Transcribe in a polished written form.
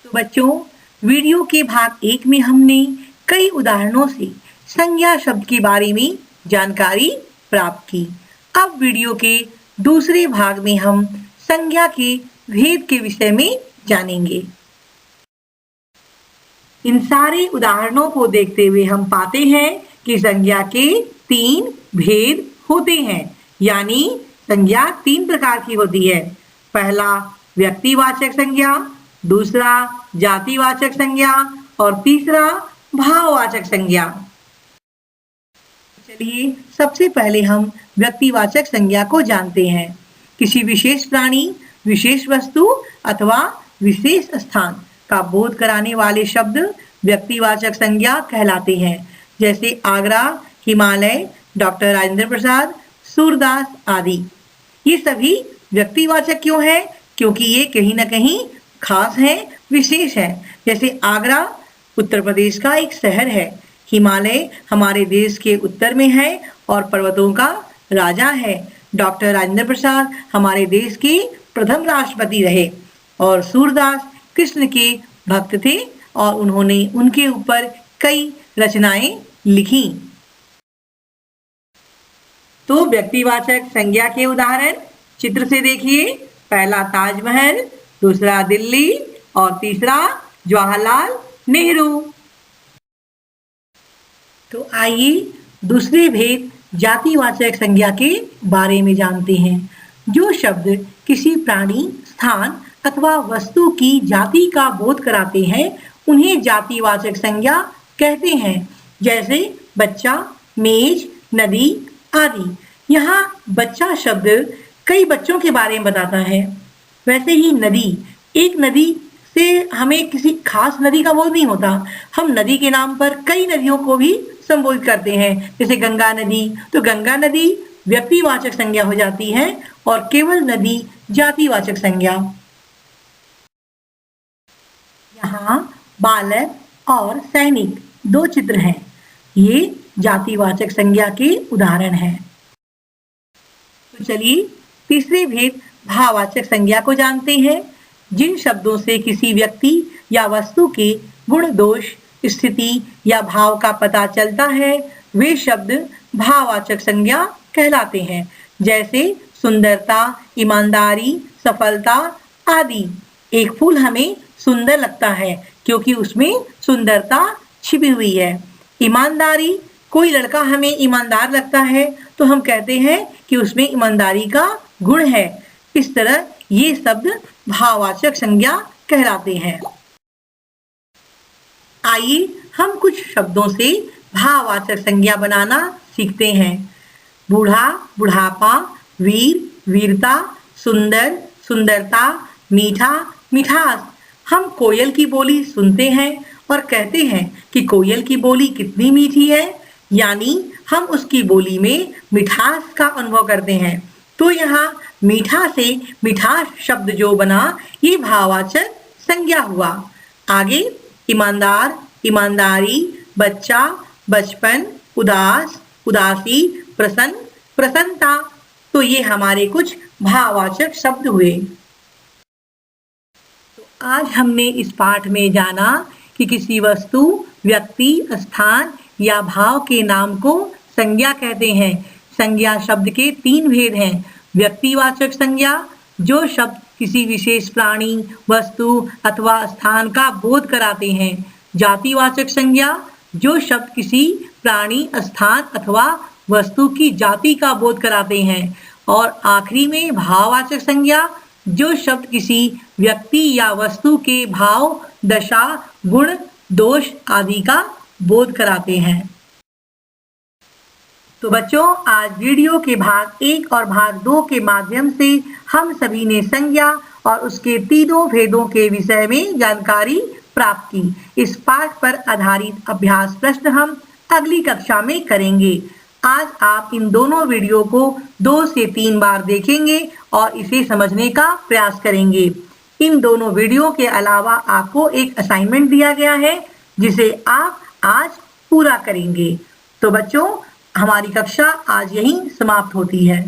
तो बच्चों, वीडियो के भाग 1 में हमने कई उदाहरणों से संज्ञा शब्द के बारे में जानकारी प्राप्त की। अब वीडियो के दूसरे भाग में हम संज्ञा के भेद के विषय में जानेंगे। इन सारे उदाहरणों को देखते हुए हम पाते हैं कि संज्ञा के 3 भेद होते हैं, यानी संज्ञा 3 प्रकार की होती है। पहला व्यक्तिवाचक संज्ञा, दूसरा जातिवाचक संज्ञा और तीसरा भाववाचक संज्ञा। चलिए सबसे पहले हम व्यक्तिवाचक संज्ञा को जानते हैं। किसी विशेष प्राणी, विशेष वस्तु अथवा विशेष स्थान का बोध कराने वाले शब्द व्यक्तिवाचक संज्ञा कहलाते हैं, जैसे आगरा, हिमालय, डॉक्टर राजेंद्र प्रसाद, सूरदास आदि। ये सभी व्यक्तिवाचक क्यों है? क्योंकि ये कहीं ना कहीं खास है, विशेष है। जैसे आगरा उत्तर प्रदेश का एक शहर है, हिमालय हमारे देश के उत्तर में है और पर्वतों का राजा है, डॉक्टर राजेंद्र प्रसाद हमारे देश के प्रथम राष्ट्रपति रहे और सूरदास कृष्ण के भक्त थे और उन्होंने उनके ऊपर कई रचनाएं लिखी। तो व्यक्तिवाचक संज्ञा के उदाहरण चित्र से देखिए। पहला ताजमहल, दूसरा दिल्ली और तीसरा जवाहरलाल नेहरू। तो आइए दूसरे भेद जातिवाचक संज्ञा के बारे में जानते हैं। जो शब्द किसी प्राणी, स्थान अथवा वस्तु की जाति का बोध कराते हैं उन्हें जातिवाचक संज्ञा कहते हैं, जैसे बच्चा, मेज, नदी आदि। यहाँ बच्चा शब्द कई बच्चों के बारे में बताता है। वैसे ही नदी, एक नदी से हमें किसी खास नदी का बोध नहीं होता। हम नदी के नाम पर कई नदियों को भी संबोधित करते हैं, जैसे गंगा नदी। तो गंगा नदी व्यक्तिवाचक संज्ञा हो जाती है और केवल नदी जातिवाचक संज्ञा। यहाँ बालक और सैनिक 2 चित्र हैं, ये जातिवाचक संज्ञा के उदाहरण हैं। तो चलिए तीसरे भेद भाववाचक संज्ञा को जानते हैं। जिन शब्दों से किसी व्यक्ति या वस्तु के गुण, दोष, स्थिति या भाव का पता चलता है वे शब्द भाववाचक संज्ञा कहलाते हैं, जैसे सुंदरता, ईमानदारी, सफलता आदि। एक फूल हमें सुंदर लगता है क्योंकि उसमें सुंदरता छिपी हुई है। ईमानदारी, कोई लड़का हमें ईमानदार लगता है तो हम कहते हैं कि उसमें ईमानदारी का गुण है। इस तरह ये शब्द भाववाचक संज्ञा कहलाते हैं। आइए हम कुछ शब्दों से भाववाचक संज्ञा बनाना सीखते हैं। बूढ़ा, बुढ़ापा, वीर, वीरता, सुंदर, सुंदरता, मीठा, मिठास। हम कोयल की बोली सुनते हैं और कहते हैं कि कोयल की बोली कितनी मीठी है, यानी हम उसकी बोली में मिठास का अनुभव करते हैं। तो यहाँ मीठा से मिठास शब्द जो बना ये भाववाचक संज्ञा हुआ। आगे ईमानदार, ईमानदारी, बच्चा, बचपन, उदास, उदासी, प्रसन्न, प्रसन्नता। तो ये हमारे कुछ भाववाचक शब्द हुए। तो आज हमने इस पाठ में जाना कि किसी वस्तु, व्यक्ति, स्थान या भाव के नाम को संज्ञा कहते हैं। संज्ञा शब्द के 3 भेद हैं। व्यक्तिवाचक संज्ञा, जो शब्द किसी विशेष प्राणी, वस्तु अथवा स्थान का बोध कराते हैं। जातिवाचक संज्ञा, जो शब्द किसी प्राणी, स्थान अथवा वस्तु की जाति का बोध कराते हैं। और आखिरी में भाववाचक संज्ञा, जो शब्द किसी व्यक्ति या वस्तु के भाव, दशा, गुण, दोष आदि का बोध कराते हैं। तो बच्चों, आज वीडियो के भाग 1 और भाग 2 के माध्यम से हम सभी ने संज्ञा और उसके 3 भेदों के विषय में जानकारी प्राप्त की। इस पाठ पर आधारित अभ्यास प्रश्न हम अगली कक्षा में करेंगे। आज आप इन दोनों वीडियो को 2 से 3 बार देखेंगे और इसे समझने का प्रयास करेंगे। इन दोनों वीडियो के अलावा आपको एक असाइनमेंट दिया गया है जिसे आप आज पूरा करेंगे। तो बच्चों, हमारी कक्षा आज यहीं समाप्त होती है।